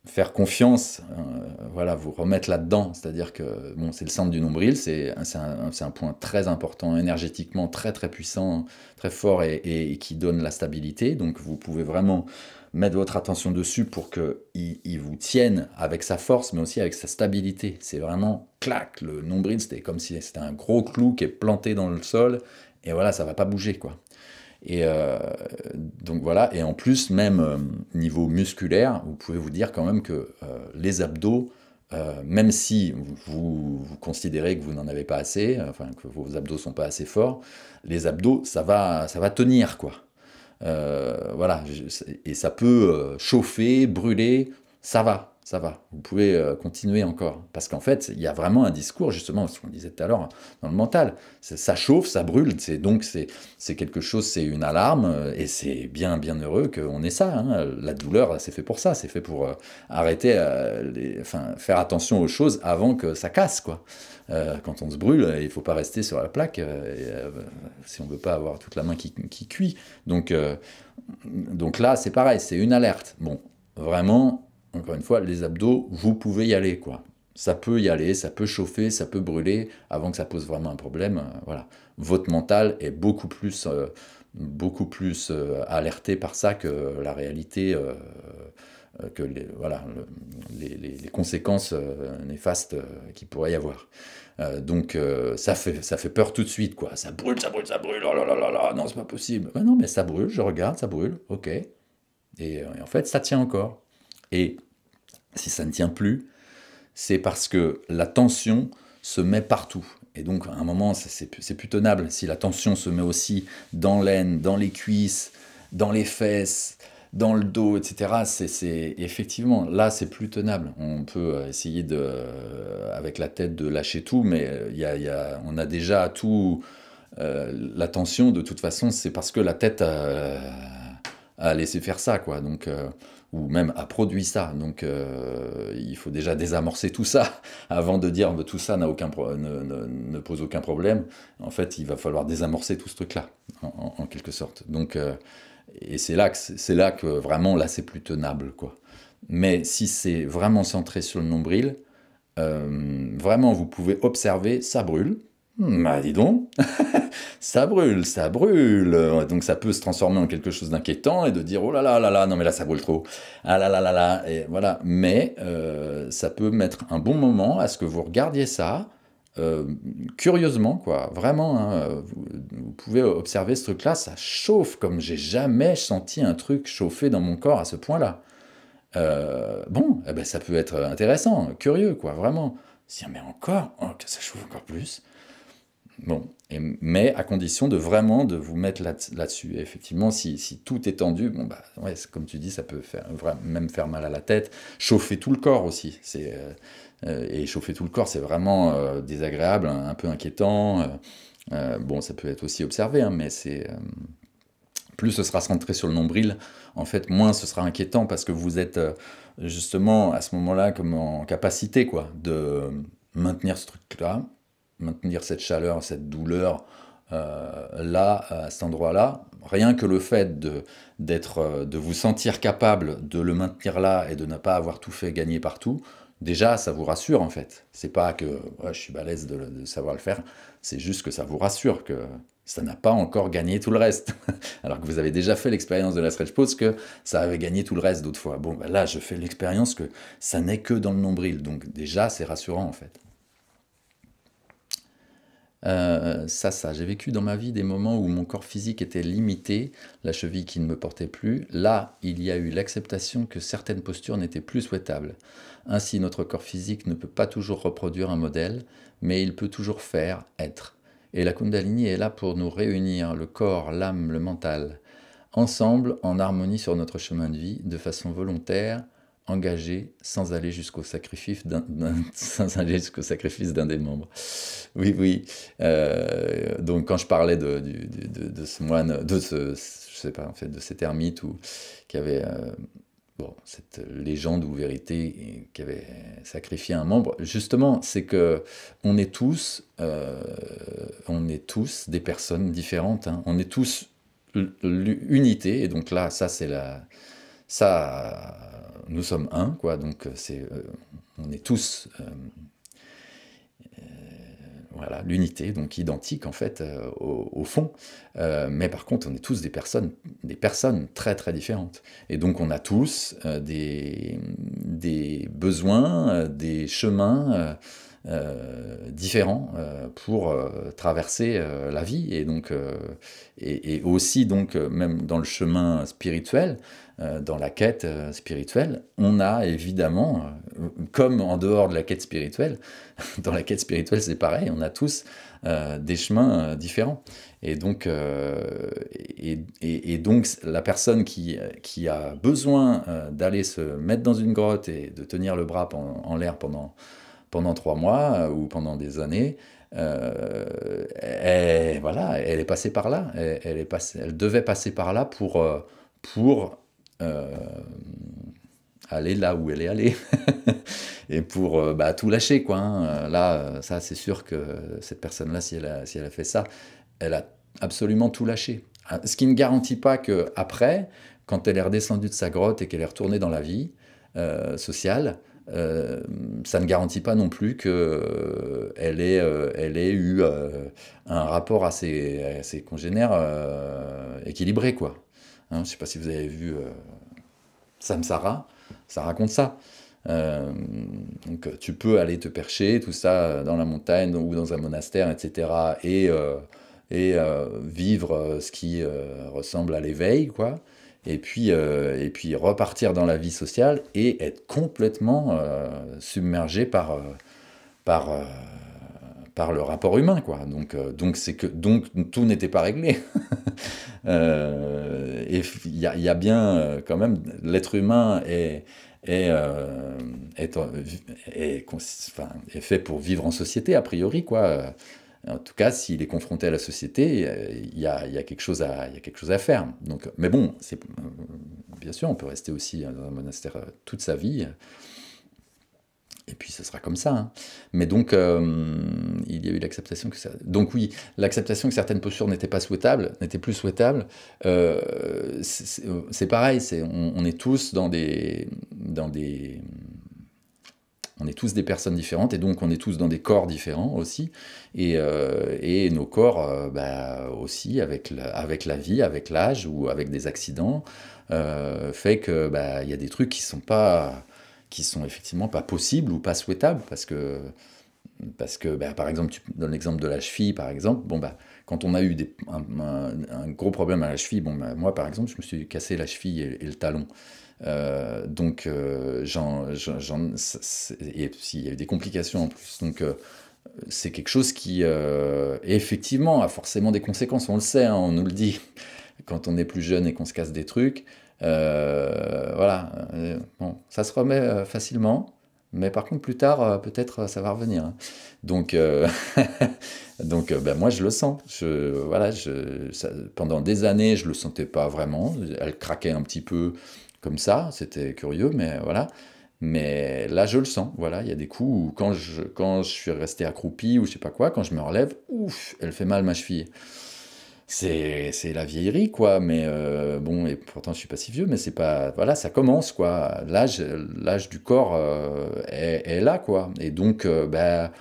Speaker 1: faire confiance, voilà, vous remettre là-dedans. C'est-à-dire que bon, c'est le centre du nombril, c'est un point très important, énergétiquement très très puissant, très fort et qui donne la stabilité. Donc, vous pouvez vraiment mettre votre attention dessus pour qu'il vous tienne avec sa force, mais aussi avec sa stabilité. C'est vraiment, clac, le nombril, c'était comme si c'était un gros clou qui est planté dans le sol, et voilà, ça va pas bouger, quoi. Et donc voilà, et en plus, même niveau musculaire, vous pouvez vous dire quand même que les abdos, même si vous considérez que vous n'en avez pas assez, enfin que vos abdos sont pas assez forts, les abdos, ça va tenir, quoi. Voilà, et ça peut chauffer, brûler, ça va. Vous pouvez continuer encore. Parce qu'en fait, il y a vraiment un discours, justement, ce qu'on disait tout à l'heure, dans le mental. Ça chauffe, ça brûle. Donc, c'est quelque chose, c'est une alarme. Et c'est bien heureux qu'on ait ça. Hein. La douleur, c'est fait pour ça. C'est fait pour arrêter, faire attention aux choses avant que ça casse, quoi. Quand on se brûle, il ne faut pas rester sur la plaque si on ne veut pas avoir toute la main qui cuit. Donc là, c'est pareil, c'est une alerte. Bon, vraiment, encore une fois, les abdos, vous pouvez y aller, quoi. Ça peut y aller, ça peut chauffer, ça peut brûler, avant que ça pose vraiment un problème. Voilà. Votre mental est beaucoup plus alerté par ça que la réalité, que les conséquences néfastes qu'il pourrait y avoir. Donc ça fait peur tout de suite, quoi. Ça brûle, oh là là là là, non, c'est pas possible. Non, mais ça brûle, je regarde, ça brûle, ok. Et en fait, ça tient encore. Et si ça ne tient plus, c'est parce que la tension se met partout. Et donc, à un moment, c'est plus tenable. Si la tension se met aussi dans l'aine, dans les cuisses, dans les fesses, dans le dos, etc., effectivement, là, c'est plus tenable. On peut essayer avec la tête de lâcher tout, mais on a déjà tout. La tension, de toute façon, c'est parce que la tête a laissé faire ça, quoi. Donc, ou même a produit ça. Donc, il faut déjà désamorcer tout ça avant de dire que tout ça ne pose aucun problème. En fait, il va falloir désamorcer tout ce truc-là, en quelque sorte. Donc, et c'est là que vraiment, là, c'est plus tenable, quoi. Mais si c'est vraiment centré sur le nombril, vraiment, vous pouvez observer, ça brûle. Bah, dis donc, ça brûle. Donc ça peut se transformer en quelque chose d'inquiétant et de dire oh là là là là, non mais là ça brûle trop. Ah là là là là, et voilà. Mais ça peut mettre un bon moment à ce que vous regardiez ça curieusement, quoi. Vraiment, hein, vous pouvez observer ce truc-là, ça chauffe comme j'ai jamais senti un truc chauffer dans mon corps à ce point-là. Bon, eh ben, ça peut être intéressant, curieux, quoi, vraiment. Si, mais encore, oh, que ça chauffe encore plus. Bon, mais à condition de vraiment de vous mettre là-dessus. Et effectivement, si tout est tendu, bon bah ouais, comme tu dis, ça peut même faire mal à la tête, chauffer tout le corps aussi. Et chauffer tout le corps, c'est vraiment désagréable, un peu inquiétant. Bon, ça peut être aussi observé, hein, mais plus ce sera centré sur le nombril, en fait, moins ce sera inquiétant parce que vous êtes justement à ce moment-là comme en capacité quoi, de maintenir ce truc-là, maintenir cette chaleur, cette douleur là, à cet endroit-là. Rien que le fait de vous sentir capable de le maintenir là et de ne pas avoir tout fait gagner partout, déjà ça vous rassure en fait. C'est pas que ouais, je suis balèze de savoir le faire, c'est juste que ça vous rassure que ça n'a pas encore gagné tout le reste. Alors que vous avez déjà fait l'expérience de la stretch pose que ça avait gagné tout le reste d'autres fois. Bon, ben là, je fais l'expérience que ça n'est que dans le nombril. Donc déjà, c'est rassurant en fait. Ça. J'ai vécu dans ma vie des moments où mon corps physique était limité, la cheville qui ne me portait plus. Là, il y a eu l'acceptation que certaines postures n'étaient plus souhaitables. Ainsi, notre corps physique ne peut pas toujours reproduire un modèle, mais il peut toujours faire, être. Et la Kundalini est là pour nous réunir, le corps, l'âme, le mental, ensemble, en harmonie sur notre chemin de vie, de façon volontaire, engagée, sans aller jusqu'au sacrifice sans aller jusqu'au sacrifice d'un des membres. Oui, oui. Donc quand je parlais de ce moine, je sais pas, en fait, de cet ermite qui avait bon, cette légende ou vérité qui avait sacrifié un membre, justement, c'est que on est tous des personnes différentes, hein. On est tous l'unité, et donc là, ça, nous sommes un, quoi. Donc on est tous voilà, l'unité, donc identique en fait au fond. Mais par contre, on est tous des personnes très très différentes. Et donc on a tous des besoins, des chemins différents pour traverser la vie. Et donc et aussi donc même dans le chemin spirituel. Dans la quête spirituelle, on a évidemment, comme en dehors de la quête spirituelle, dans la quête spirituelle c'est pareil, on a tous des chemins différents. Et donc, donc la personne qui a besoin d'aller se mettre dans une grotte et de tenir le bras en l'air pendant 3 mois ou pendant des années, voilà, elle est passée par là, elle devait passer par là pour aller là où elle est allée et pour bah, tout lâcher quoi, hein. Là ça c'est sûr que cette personne là si elle a fait ça, elle a absolument tout lâché, ce qui ne garantit pas que après, quand elle est redescendue de sa grotte et qu'elle est retournée dans la vie sociale, ça ne garantit pas non plus qu'elle elle ait eu un rapport à ses congénères équilibré quoi. Hein, je ne sais pas si vous avez vu Samsara, ça raconte ça. Euh, donc tu peux aller te percher, tout ça, dans la montagne ou dans un monastère, etc. Vivre ce qui ressemble à l'éveil, quoi. Et puis repartir dans la vie sociale et être complètement submergé par, euh, par le rapport humain, quoi. Donc tout n'était pas réglé. Et il y a bien quand même l'être humain est, euh, enfin, est fait pour vivre en société a priori quoi. En tout cas, s'il est confronté à la société, il y a quelque chose à faire. Donc, mais bon, bien sûr, on peut rester aussi dans un monastère toute sa vie. Et puis ce sera comme ça, hein. Mais donc, il y a eu l'acceptation que donc oui, l'acceptation que certaines postures n'étaient pas souhaitables, n'étaient plus souhaitables. C'est pareil, on est tous on est tous des personnes différentes et donc on est tous dans des corps différents aussi. Et nos corps, bah, aussi avec la vie, avec l'âge ou avec des accidents, fait que bah, il y a des trucs qui sont effectivement pas possibles ou pas souhaitables parce que bah, par exemple, tu donnes l'exemple de la cheville, par exemple, bon bah quand on a eu un gros problème à la cheville, bon bah, moi par exemple, je me suis cassé la cheville et le talon. Et puis il y a eu des complications en plus. Donc c'est quelque chose qui, effectivement, a forcément des conséquences. On le sait, hein, on nous le dit quand on est plus jeune et qu'on se casse des trucs. Voilà, bon, ça se remet facilement, mais par contre, plus tard, peut-être, ça va revenir, hein. Donc, donc ben, moi, je le sens. Voilà, pendant des années, je le sentais pas vraiment. Elle craquait un petit peu comme ça, c'était curieux, mais voilà. Mais là, je le sens. Voilà, il y a des coups où quand je suis resté accroupi ou je sais pas quoi, quand je me relève, ouf, elle fait mal ma cheville. C'est la vieillerie, quoi, mais bon, et pourtant je suis pas si vieux, mais c'est pas. Voilà, ça commence, quoi. L'âge du corps est là, quoi. Et donc, bah,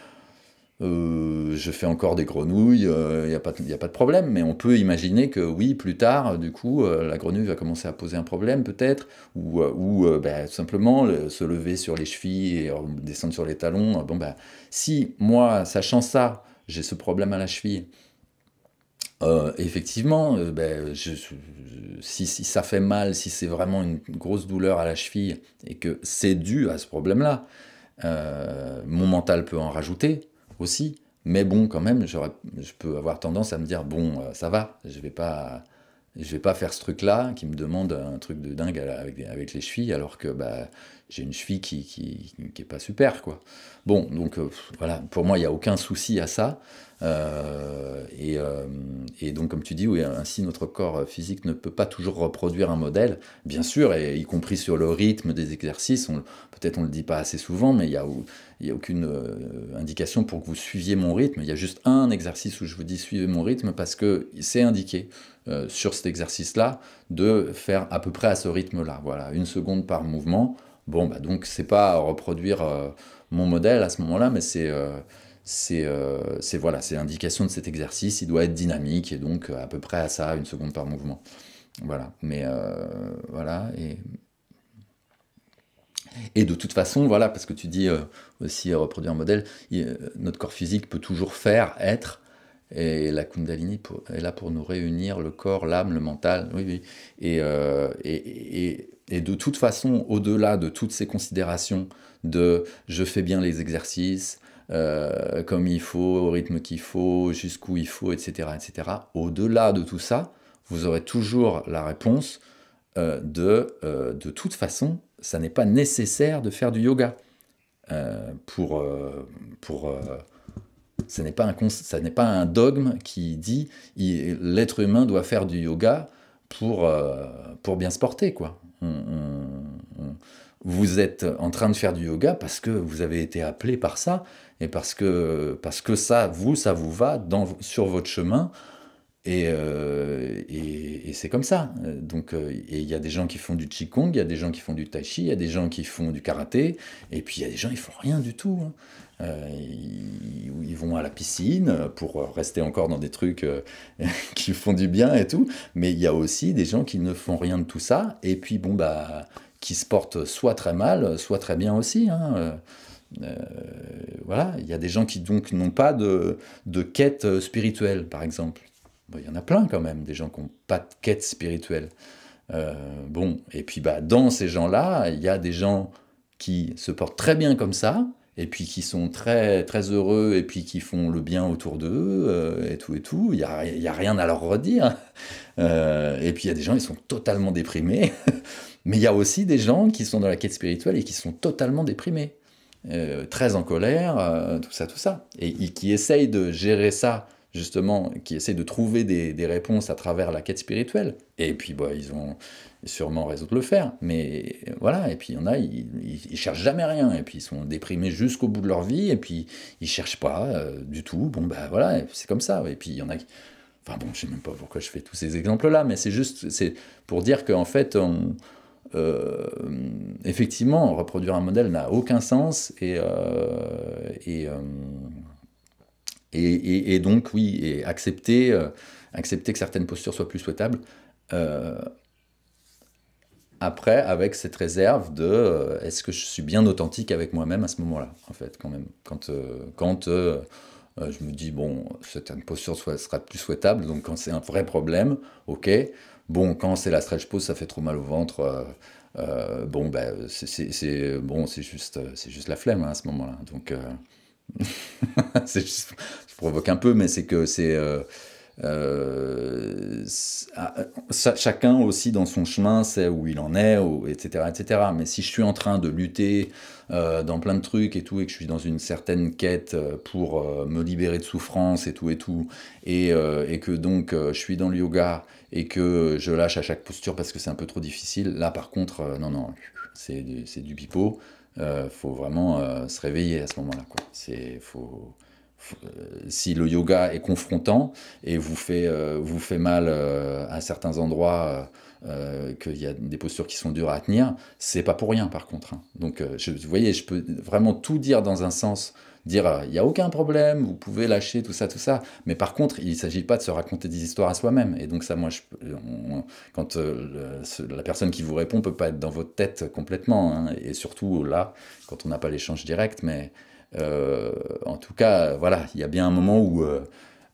Speaker 1: je fais encore des grenouilles, il y a pas de problème, mais on peut imaginer que oui, plus tard, du coup, la grenouille va commencer à poser un problème, peut-être, ou bah, tout simplement se lever sur les chevilles et descendre sur les talons. Bon, bah, si moi, sachant ça, j'ai ce problème à la cheville, effectivement, ben, si ça fait mal, si c'est vraiment une grosse douleur à la cheville et que c'est dû à ce problème-là, mon mental peut en rajouter aussi. Mais bon, quand même, je peux avoir tendance à me dire, bon, ça va, je vais pas faire ce truc-là qui me demande un truc de dingue avec les chevilles, alors que bah, j'ai une cheville qui est pas super, quoi. Bon, donc voilà, pour moi, il n'y a aucun souci à ça. Et donc, comme tu dis, oui, ainsi notre corps physique ne peut pas toujours reproduire un modèle, bien sûr, et y compris sur le rythme des exercices. Peut-être on ne le dit pas assez souvent, mais il y a aucune indication pour que vous suiviez mon rythme. Il y a juste un exercice où je vous dis suivez mon rythme parce que c'est indiqué sur cet exercice-là de faire à peu près à ce rythme-là. Voilà, 1 seconde par mouvement. Bon, bah donc c'est pas reproduire mon modèle à ce moment-là, mais voilà, c'est l'indication de cet exercice. Il doit être dynamique et donc à peu près à ça, 1 seconde par mouvement. Voilà, mais voilà. Et de toute façon, voilà, parce que tu dis aussi reproduire un modèle, notre corps physique peut toujours faire, être, et la Kundalini est là pour nous réunir le corps, l'âme, le mental, oui, oui. Et de toute façon, au-delà de toutes ces considérations de je fais bien les exercices, comme il faut, au rythme qu'il faut, jusqu'où il faut, etc., au-delà de tout ça, vous aurez toujours la réponse de toute façon, ça n'est pas nécessaire de faire du yoga. Pour ça n'est pas un dogme qui dit l'être humain doit faire du yoga pour bien se porter, quoi. Vous êtes en train de faire du yoga parce que vous avez été appelé par ça et parce que ça vous va sur votre chemin. Et c'est comme ça. Donc, et il y a des gens qui font du qigong, il y a des gens qui font du tai chi, il y a des gens qui font du karaté, et puis il y a des gens qui font rien du tout, hein. Ils vont à la piscine pour rester encore dans des trucs qui font du bien et tout, mais il y a aussi des gens qui ne font rien de tout ça, et puis bon bah qui se portent soit très mal, soit très bien aussi, hein. Voilà, il y a des gens qui donc n'ont pas de quête spirituelle, par exemple. Bon, il y en a plein quand même, des gens qui n'ont pas de quête spirituelle. Bon, et puis bah, dans ces gens-là, il y a des gens qui se portent très bien comme ça, et puis qui sont très, très heureux, et puis qui font le bien autour d'eux, et tout et tout. Il y a rien à leur redire. Et puis il y a des gens, ils sont totalement déprimés. Mais il y a aussi des gens qui sont dans la quête spirituelle et qui sont totalement déprimés, très en colère, tout ça, tout ça. Et qui essayent de gérer ça justement, qui essaient de trouver des réponses à travers la quête spirituelle. Et puis, bah, ils ont sûrement raison de le faire. Mais voilà, et puis il y en a, ils cherchent jamais rien. Et puis ils sont déprimés jusqu'au bout de leur vie. Et puis ils cherchent pas du tout. Bon, bah voilà, c'est comme ça. Et puis il y en a qui... Enfin bon, je sais même pas pourquoi je fais tous ces exemples-là, mais c'est pour dire qu'en fait, euh, effectivement, reproduire un modèle n'a aucun sens et donc, oui, et accepter que certaines postures soient plus souhaitables. Euh, Après, avec cette réserve de est-ce que je suis bien authentique avec moi-même à ce moment-là, en fait, quand même. Quand je me dis, bon, certaines postures seraient plus souhaitables, donc quand c'est un vrai problème, ok. Bon, quand c'est la stretch pose, ça fait trop mal au ventre. Bon, ben, bon, c'est juste la flemme hein, à ce moment-là. Donc, Je provoque un peu, mais c'est que chacun aussi dans son chemin sait où il en est, etc., etc. Mais si je suis en train de lutter dans plein de trucs et tout, et que je suis dans une certaine quête pour me libérer de souffrance et tout, et que donc je suis dans le yoga et que je lâche à chaque posture parce que c'est un peu trop difficile, là par contre, non, non, c'est du pipeau. Faut vraiment se réveiller à ce moment-là, quoi. Si le yoga est confrontant et vous fait mal à certains endroits, qu'il y a des postures qui sont dures à tenir, c'est pas pour rien par contre, hein. Donc, vous voyez, je peux vraiment tout dire dans un sens, dire il n'y a aucun problème, vous pouvez lâcher tout ça. Mais par contre, il ne s'agit pas de se raconter des histoires à soi-même. Et donc ça, moi, quand la personne qui vous répond peut pas être dans votre tête complètement, hein. Et surtout là, quand on n'a pas l'échange direct, mais en tout cas, voilà, il y a bien un moment où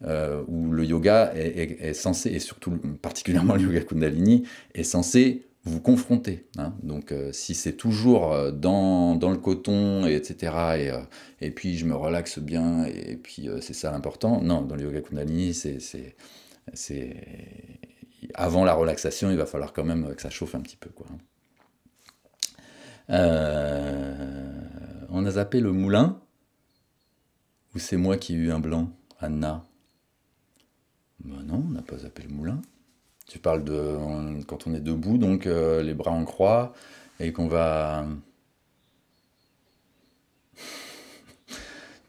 Speaker 1: le yoga est censé, et surtout particulièrement le yoga Kundalini, est censé vous confronter, hein. Donc si c'est toujours dans le coton, etc., et puis je me relaxe bien, et puis c'est ça l'important, non, dans le yoga Kundalini, c'est- avant la relaxation, il va falloir quand même que ça chauffe un petit peu, quoi. On a zappé le moulin, ou c'est moi qui ai eu un blanc, Anna? Ben non, on n'a pas zappé le moulin. Tu parles quand on est debout, donc les bras en croix, et qu'on va...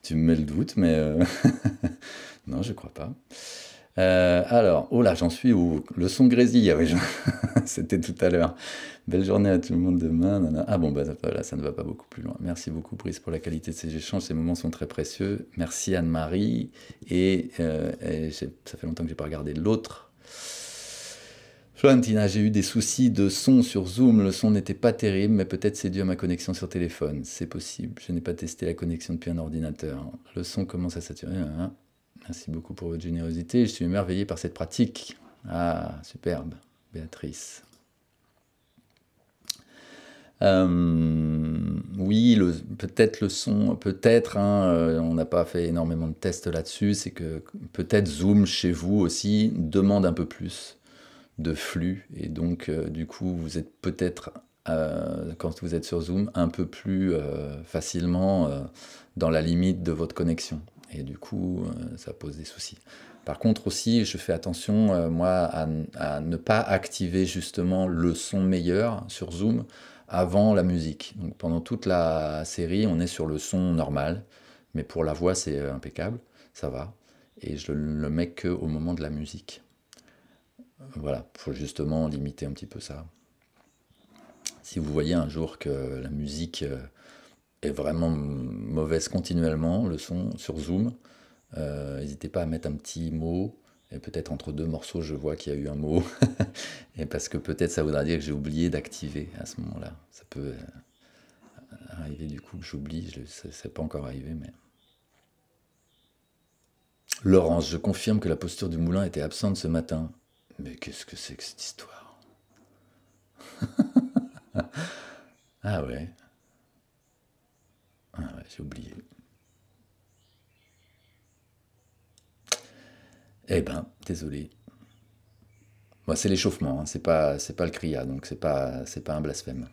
Speaker 1: Tu me mets le doute, mais non, je crois pas. Alors, oh là, j'en suis où? Le son grésille, ah oui, c'était tout à l'heure. Belle journée à tout le monde demain. Nana. Ah bon, bah là, ça ne va pas beaucoup plus loin. Merci beaucoup, Brice, pour la qualité de ces échanges. Ces moments sont très précieux. Merci, Anne-Marie. Ça fait longtemps que j'ai pas regardé l'autre. Florentina, j'ai eu des soucis de son sur Zoom. Le son n'était pas terrible, mais peut-être c'est dû à ma connexion sur téléphone. C'est possible. Je n'ai pas testé la connexion depuis un ordinateur. Le son commence à saturer. Merci beaucoup pour votre générosité. Je suis émerveillé par cette pratique. Ah, superbe, Béatrice. Oui, peut-être le son, peut-être, hein, on n'a pas fait énormément de tests là-dessus, c'est que peut-être Zoom chez vous aussi demande un peu plus de flux, et donc du coup vous êtes peut-être, quand vous êtes sur Zoom, un peu plus facilement dans la limite de votre connexion, et du coup ça pose des soucis. Par contre aussi, je fais attention, moi, à ne pas activer justement le son meilleur sur Zoom avant la musique. Donc pendant toute la série, on est sur le son normal, mais pour la voix, c'est impeccable, ça va. Et je le mets que au moment de la musique. Voilà, faut justement limiter un petit peu ça. Si vous voyez un jour que la musique est vraiment mauvaise continuellement, le son sur Zoom, n'hésitez pas à mettre un petit mot, et peut-être entre deux morceaux, je vois qu'il y a eu un mot, et parce que peut-être ça voudra dire que j'ai oublié d'activer à ce moment-là. Ça peut arriver du coup que j'oublie, c'est pas encore arrivé, mais... Laurence, je confirme que la posture du moulin était absente ce matin. Mais qu'est-ce que c'est que cette histoire? Ah ouais, ah ouais, j'ai oublié. Eh ben, désolé. Moi, c'est l'échauffement, hein, c'est pas le kriya, donc c'est pas un blasphème.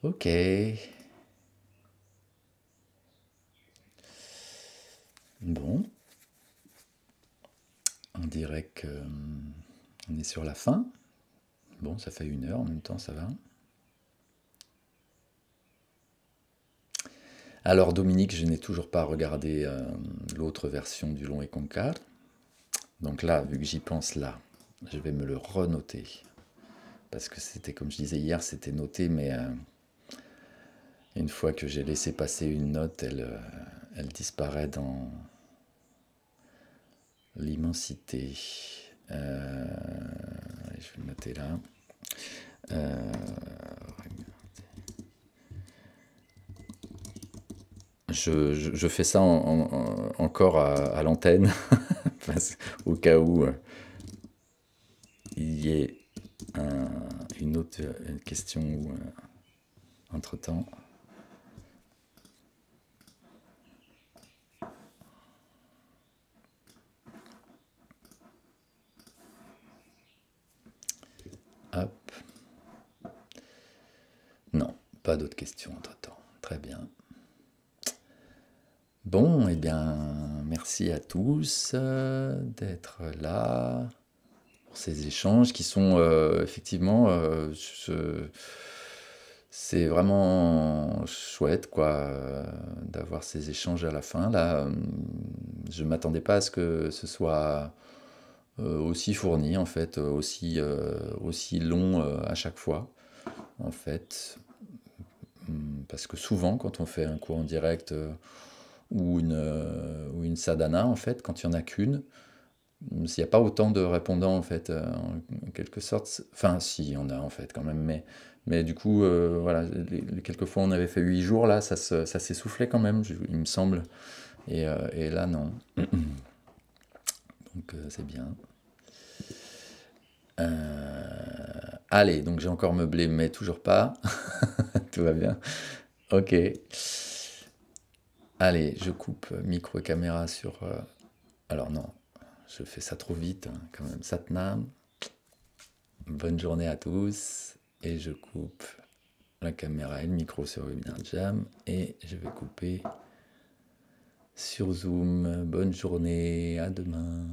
Speaker 1: Ok. Bon, on dirait que on est sur la fin. Bon, ça fait 1 heure en même temps, ça va. Alors Dominique, je n'ai toujours pas regardé l'autre version du Long et Concar. Donc là, vu que j'y pense là, je vais me le renoter. Parce que c'était, comme je disais hier, c'était noté, mais une fois que j'ai laissé passer une note, elle disparaît dans l'immensité. Je vais le noter là. Je fais ça encore à l'antenne, au cas où il y ait d'autres questions entre-temps? Hop. Non, pas d'autres questions entre-temps. Très bien. Bon, eh bien, merci à tous d'être là pour ces échanges qui sont effectivement, c'est vraiment chouette quoi, d'avoir ces échanges à la fin. Là, je ne m'attendais pas à ce que ce soit aussi fourni en fait, aussi long à chaque fois en fait. Parce que souvent, quand on fait un cours en direct ou une sadhana, en fait, quand il n'y en a qu'une, il n'y a pas autant de répondants, en fait, en quelque sorte. Enfin, si, il y en a, en fait, quand même. Mais du coup, voilà, les quelques fois on avait fait 8 jours, là, ça s'essoufflait quand même, il me semble. Et là, non. Donc, c'est bien. Allez, donc j'ai encore meublé, mais toujours pas. Tout va bien. Ok. Allez, je coupe micro et caméra sur... Alors non, je fais ça trop vite, hein, quand même. Satnam, bonne journée à tous. Et je coupe la caméra et le micro sur Webinar Jam. Et je vais couper sur Zoom. Bonne journée, à demain.